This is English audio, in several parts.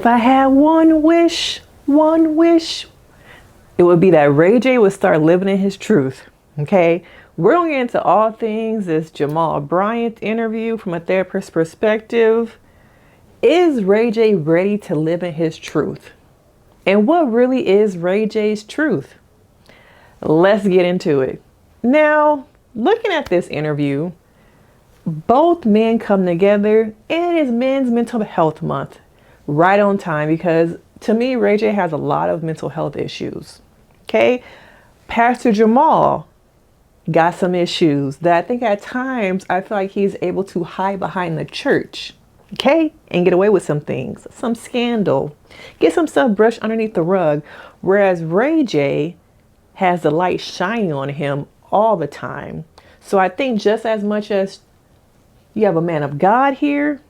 If I had one wish, it would be that Ray J would start living in his truth. Okay. We're going to get into all things this Jamal Bryant interview from a therapist perspective. Is Ray J ready to live in his truth? And what really is Ray J's truth? Let's get into it. Now, looking at this interview, both men come together and it is Men's Mental Health Month. Right on time, because to me, Ray J has a lot of mental health issues. Okay. Pastor Jamal got some issues that I think at times I feel like he's able to hide behind the church. Okay. And get away with some things, some scandal, get some stuff brushed underneath the rug. Whereas Ray J has the light shining on him all the time. So I think just as much as you have a man of God here,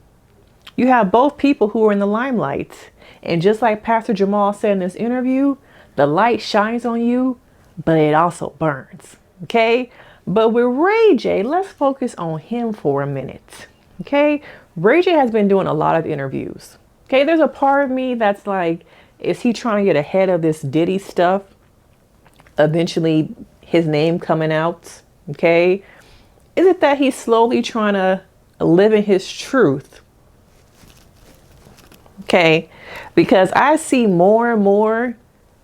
you have both people who are in the limelight. And just like Pastor Jamal said in this interview, the light shines on you, but it also burns. Okay. But with Ray J, let's focus on him for a minute. Okay. Ray J has been doing a lot of interviews. Okay. There's a part of me that's like, is he trying to get ahead of this Diddy stuff? Eventually his name coming out. Okay. Is it that he's slowly trying to live in his truth? Okay, because I see more and more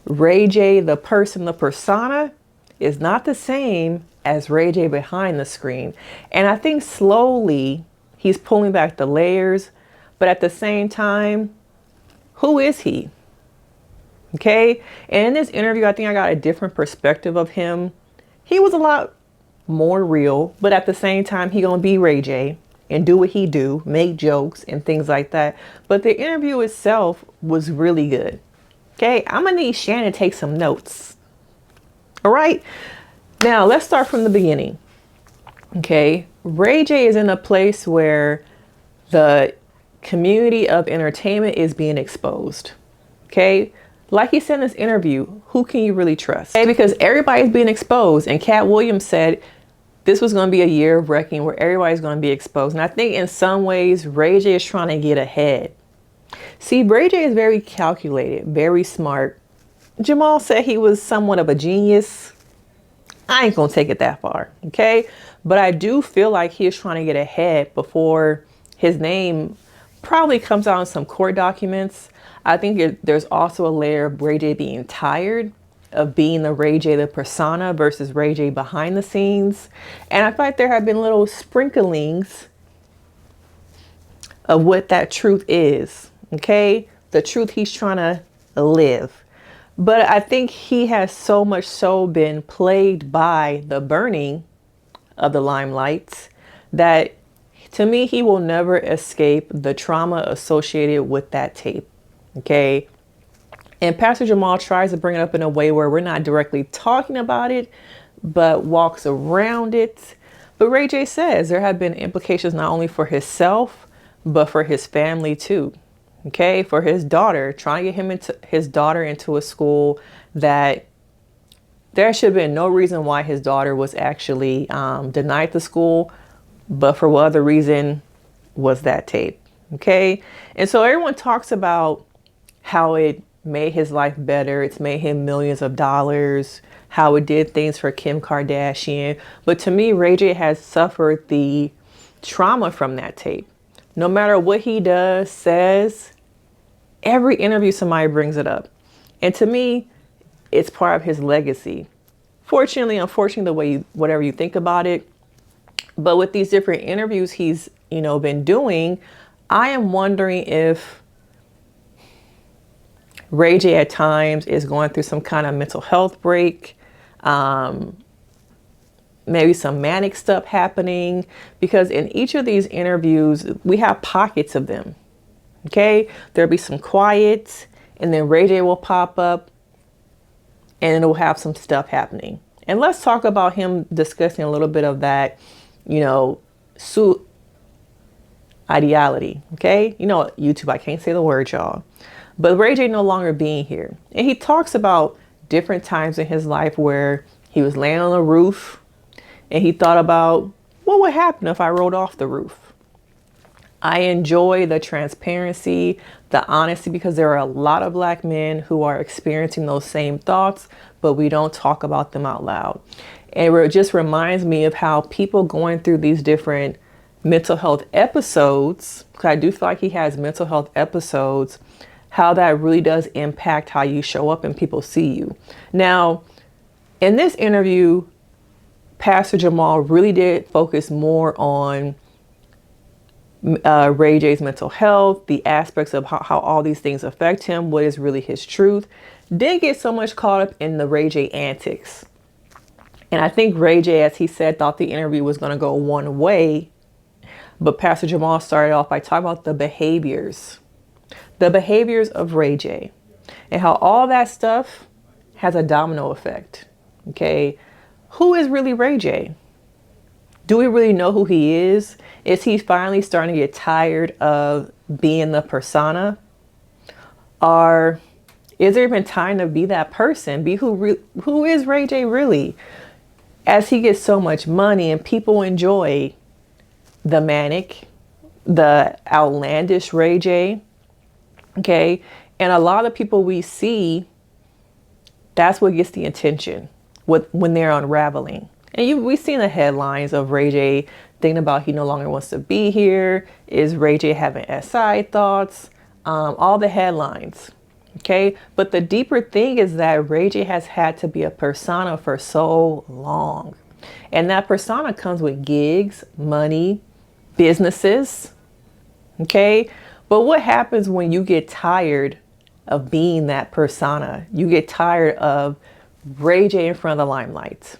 Ray J, the person, the persona, is not the same as Ray J behind the screen. And I think slowly he's pulling back the layers. But at the same time, who is he? Okay, and in this interview, I think I got a different perspective of him. He was a lot more real, but at the same time, he gonna be Ray J and do what he do, make jokes and things like that. But the interview itself was really good. Okay, I'm gonna need Shannon to take some notes. All right, now let's start from the beginning. Okay, Ray J is in a place where the community of entertainment is being exposed. Okay, like he said in this interview, who can you really trust? Okay, because everybody's being exposed, and Cat Williams said this was going to be a year of reckoning where everybody's going to be exposed. And I think in some ways, Ray J is trying to get ahead. See, Ray J is very calculated, very smart. Jamal said he was somewhat of a genius. I ain't going to take it that far. Okay. But I do feel like he is trying to get ahead before his name probably comes out in some court documents. I think there's also a layer of Ray J being tired of being the Ray J, the persona, versus Ray J behind the scenes. And I feel like there have been little sprinklings of what that truth is. Okay. The truth he's trying to live. But I think he has so much so been plagued by the burning of the limelight that to me, he will never escape the trauma associated with that tape. Okay. And Pastor Jamal tries to bring it up in a way where we're not directly talking about it, but walks around it. But Ray J says there have been implications not only for himself, but for his family too. Okay, for his daughter, trying to get his daughter into a school that there should have been no reason why his daughter was actually denied the school, but for what other reason was that tape. Okay, and so everyone talks about how it made his life better. It's made him millions of dollars, how it did things for Kim Kardashian. But to me, Ray J has suffered the trauma from that tape. No matter what he does, says, every interview somebody brings it up. And to me, it's part of his legacy. Fortunately, unfortunately, the way whatever you think about it. But with these different interviews he's, been doing, I am wondering if Ray J at times is going through some kind of mental health break. Maybe some manic stuff happening, because in each of these interviews, we have pockets of them. Okay. There'll be some quiet, and then Ray J will pop up and it'll have some stuff happening. And let's talk about him discussing a little bit of that, ideality. Okay. YouTube, I can't say the word, y'all, but Ray J no longer being here. And he talks about different times in his life where he was laying on the roof and he thought about what would happen if I rolled off the roof. I enjoy the transparency, the honesty, because there are a lot of Black men who are experiencing those same thoughts, but we don't talk about them out loud. And it just reminds me of how people going through these different mental health episodes, because I do feel like he has mental health episodes, how that really does impact how you show up and people see you. Now, in this interview, Pastor Jamal really did focus more on Ray J's mental health, the aspects of how all these things affect him, what is really his truth. Didn't get so much caught up in the Ray J antics. And I think Ray J, as he said, thought the interview was going to go one way. But Pastor Jamal started off by talking about the behaviors of Ray J, and how all that stuff has a domino effect. Okay. Who is really Ray J? Do we really know who he is? Is he finally starting to get tired of being the persona? Or is there even time to be that person? Be who is Ray J really? As he gets so much money and people enjoy the manic, the outlandish Ray J. Okay. And a lot of people we see, that's what gets the attention when they're unraveling. And we've seen the headlines of Ray J thinking about he no longer wants to be here. Is Ray J having SI thoughts? All the headlines. Okay. But the deeper thing is that Ray J has had to be a persona for so long. And that persona comes with gigs, money, businesses. Okay. But what happens when you get tired of being that persona? You get tired of Ray J in front of the limelight.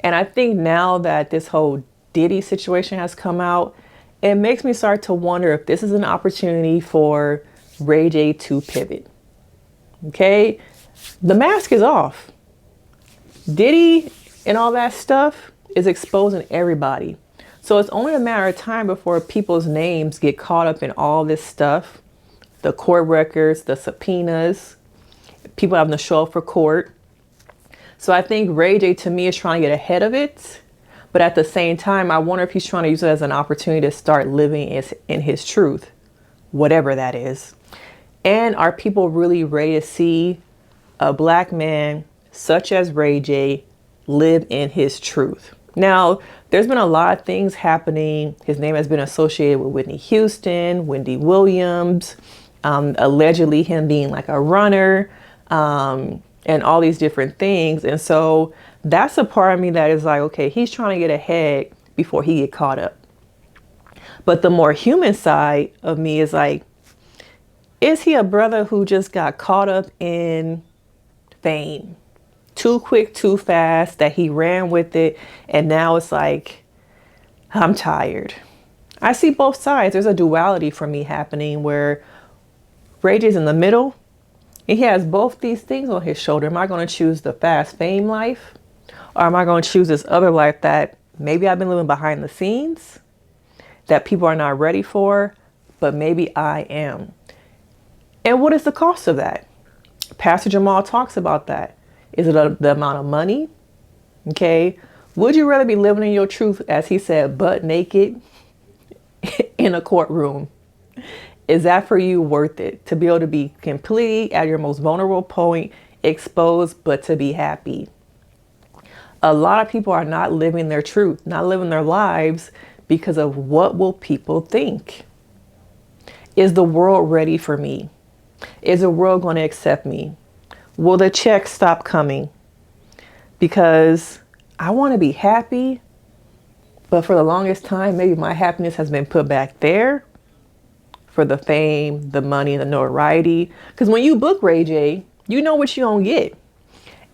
And I think now that this whole Diddy situation has come out, it makes me start to wonder if this is an opportunity for Ray J to pivot. Okay. The mask is off. Diddy and all that stuff is exposing everybody. So it's only a matter of time before people's names get caught up in all this stuff. The court records, the subpoenas, people having to show up for court. So I think Ray J, to me, is trying to get ahead of it. But at the same time, I wonder if he's trying to use it as an opportunity to start living in his truth, whatever that is. And are people really ready to see a Black man such as Ray J live in his truth? Now, there's been a lot of things happening. His name has been associated with Whitney Houston, Wendy Williams, allegedly him being like a runner, and all these different things. And so that's a part of me that is like, okay, he's trying to get ahead before he get caught up. But the more human side of me is like, is he a brother who just got caught up in fame? Too quick, too fast, that he ran with it. And now it's like, I'm tired. I see both sides. There's a duality for me happening where Ray J's in the middle. And he has both these things on his shoulder. Am I going to choose the fast fame life? Or am I going to choose this other life that maybe I've been living behind the scenes, that people are not ready for, but maybe I am? And what is the cost of that? Pastor Jamal talks about that. Is it the amount of money? Okay. Would you rather be living in your truth, as he said, butt naked in a courtroom? Is that for you worth it? To be able to be completely at your most vulnerable point, exposed, but to be happy? A lot of people are not living their truth, not living their lives because of what will people think? Is the world ready for me? Is the world going to accept me? Will the checks stop coming? Because I want to be happy, but for the longest time, maybe my happiness has been put back there for the fame, the money, the notoriety. Because when you book Ray J, you know what you're going to get.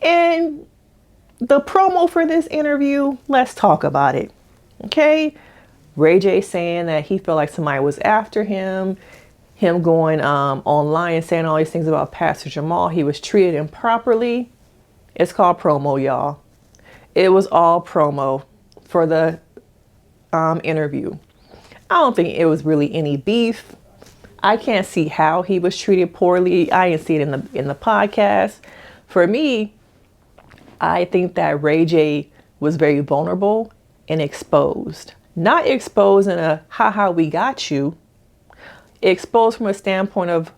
And the promo for this interview, let's talk about it. Okay. Ray J saying that he felt like somebody was after him going online and saying all these things about Pastor Jamal. He was treated improperly. It's called promo, y'all. It was all promo for the interview. I don't think it was really any beef. I can't see how he was treated poorly. I didn't see it in the podcast. For me, I think that Ray J was very vulnerable and exposed. Not exposed in a, haha, we got you. Exposed from a standpoint of,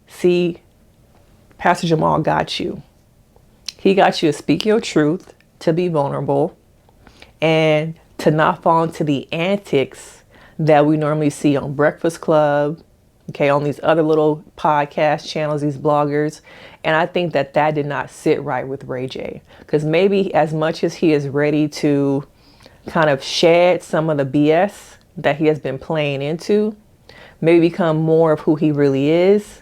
see, Pastor Jamal got you. He got you to speak your truth, to be vulnerable, and to not fall into the antics that we normally see on Breakfast Club, okay, on these other little podcast channels, these bloggers. And I think that that did not sit right with Ray J. Because maybe as much as he is ready to kind of shed some of the BS that he has been playing into, maybe become more of who he really is,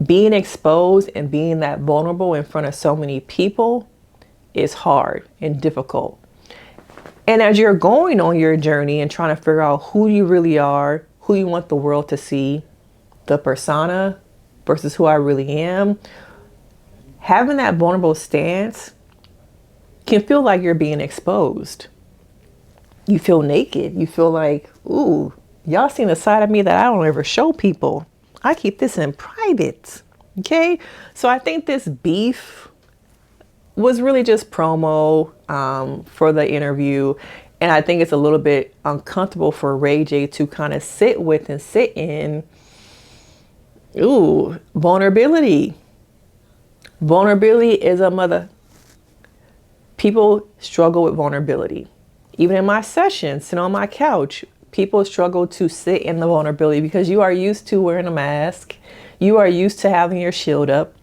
being exposed and being that vulnerable in front of so many people is hard and difficult. And as you're going on your journey and trying to figure out who you really are, who you want the world to see, the persona versus who I really am, having that vulnerable stance can feel like you're being exposed. You feel naked. You feel like, ooh, y'all seen a side of me that I don't ever show people. I keep this in private. Okay. So I think this beef was really just promo for the interview. And I think it's a little bit uncomfortable for Ray J to kind of sit with and sit in. Ooh, vulnerability. Vulnerability is a mother. People struggle with vulnerability. Even in my sessions, sitting on my couch, people struggle to sit in the vulnerability because you are used to wearing a mask. You are used to having your shield up.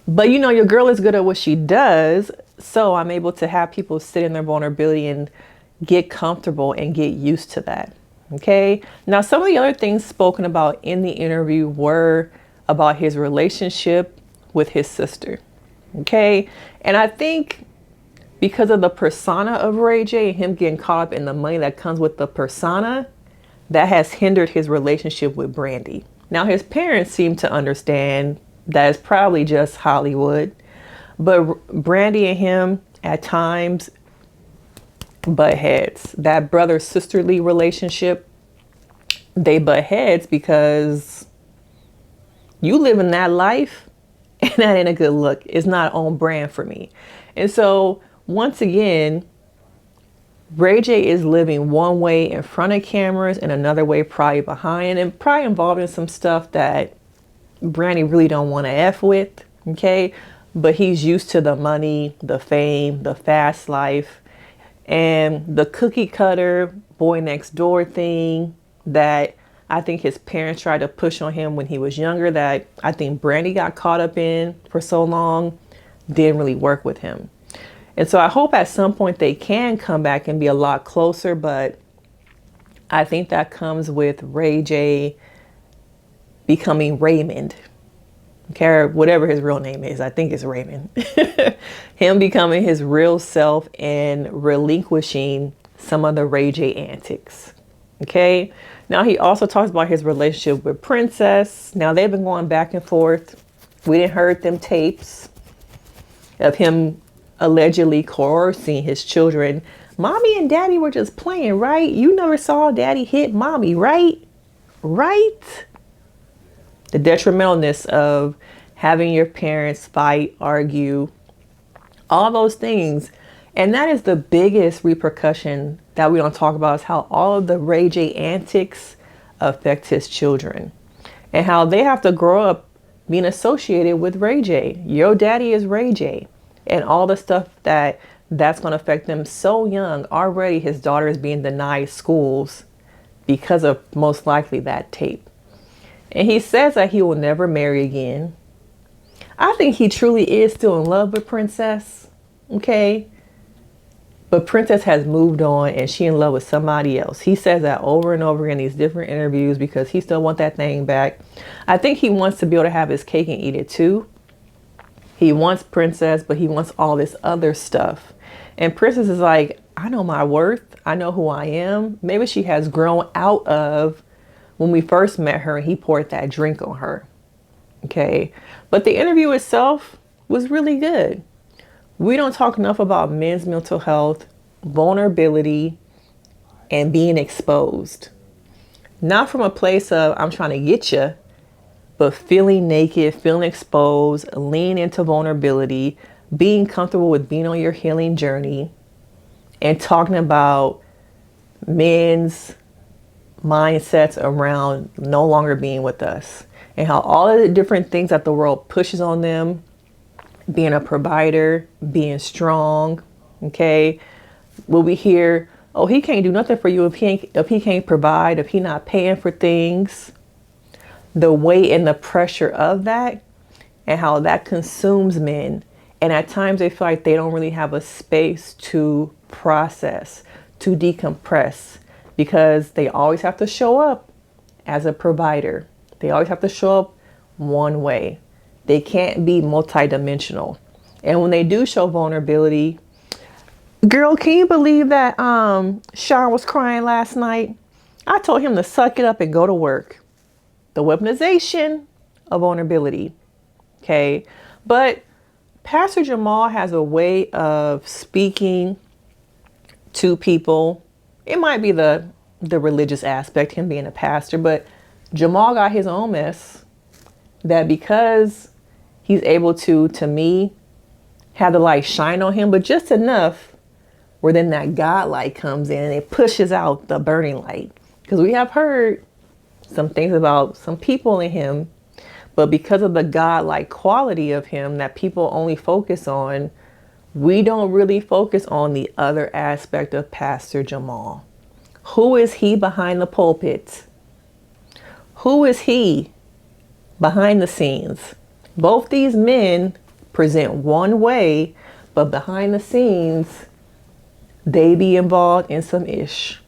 But you know, your girl is good at what she does. So I'm able to have people sit in their vulnerability and get comfortable and get used to that. Okay. Now, some of the other things spoken about in the interview were about his relationship with his sister. Okay. And I think because of the persona of Ray J, him getting caught up in the money that comes with the persona, that has hindered his relationship with Brandy. Now, his parents seem to understand that it's probably just Hollywood, but Brandy and him at times butt heads. That brother-sisterly relationship, they butt heads because you live in that life and that ain't a good look. It's not on brand for me. And so once again, Ray J is living one way in front of cameras and another way probably behind, and probably involved in some stuff that Brandy really don't want to F with, okay? But he's used to the money, the fame, the fast life, and the cookie cutter boy next door thing that I think his parents tried to push on him when he was younger, that I think Brandy got caught up in for so long, didn't really work with him. And so I hope at some point they can come back and be a lot closer, but I think that comes with Ray J becoming Raymond, okay, whatever his real name is. I think it's Raymond. Him becoming his real self and relinquishing some of the Ray J antics. Okay. Now he also talks about his relationship with Princess. Now they've been going back and forth. We didn't heard them tapes of him allegedly coercing his children. Mommy and daddy were just playing, right? You never saw daddy hit mommy, right? Right? The detrimentalness of having your parents fight, argue, all those things. And that is the biggest repercussion that we don't talk about, is how all of the Ray J antics affect his children and how they have to grow up being associated with Ray J. Your daddy is Ray J, and all the stuff that's going to affect them so young. Already his daughter is being denied schools because of most likely that tape. And he says that he will never marry again. I think he truly is still in love with Princess. Okay. But Princess has moved on and she in love with somebody else. He says that over and over again in these different interviews because he still wants that thing back. I think he wants to be able to have his cake and eat it too. He wants Princess, but he wants all this other stuff. And Princess is like, I know my worth. I know who I am. Maybe she has grown out of when we first met her and he poured that drink on her. Okay. But the interview itself was really good. We don't talk enough about men's mental health, vulnerability, and being exposed. Not from a place of I'm trying to get you, but feeling naked, feeling exposed, lean into vulnerability, being comfortable with being on your healing journey, and talking about men's mindsets around no longer being with us, and how all of the different things that the world pushes on them, being a provider, being strong, okay? Will we hear, oh, he can't do nothing for you if he can't provide, if he not paying for things. The weight and the pressure of that, and how that consumes men. And at times they feel like they don't really have a space to process, to decompress, because they always have to show up as a provider. They always have to show up one way. They can't be multidimensional. And when they do show vulnerability, girl, can you believe that Sean was crying last night? I told him to suck it up and go to work. The weaponization of vulnerability. Okay. But Pastor Jamal has a way of speaking to people. It might be the religious aspect, him being a pastor, but Jamal got his own mess, that because he's able to me, have the light shine on him, but just enough where then that God light comes in and it pushes out the burning light. Because we have heard some things about some people in him, but because of the God-like quality of him that people only focus on, we don't really focus on the other aspect of Pastor Jamal. Who is he behind the pulpit? Who is he behind the scenes? Both these men present one way, but behind the scenes, they be involved in some ish.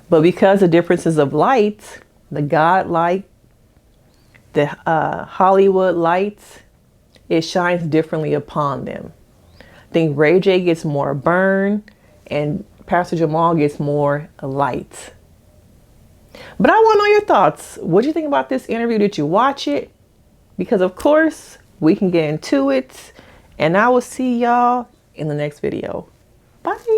But because of differences of light, the God light, the Hollywood lights, it shines differently upon them. I think Ray J gets more burn and Pastor Jamal gets more light. But I want to know your thoughts. What do you think about this interview? Did you watch it? Because of course we can get into it, and I will see y'all in the next video. Bye.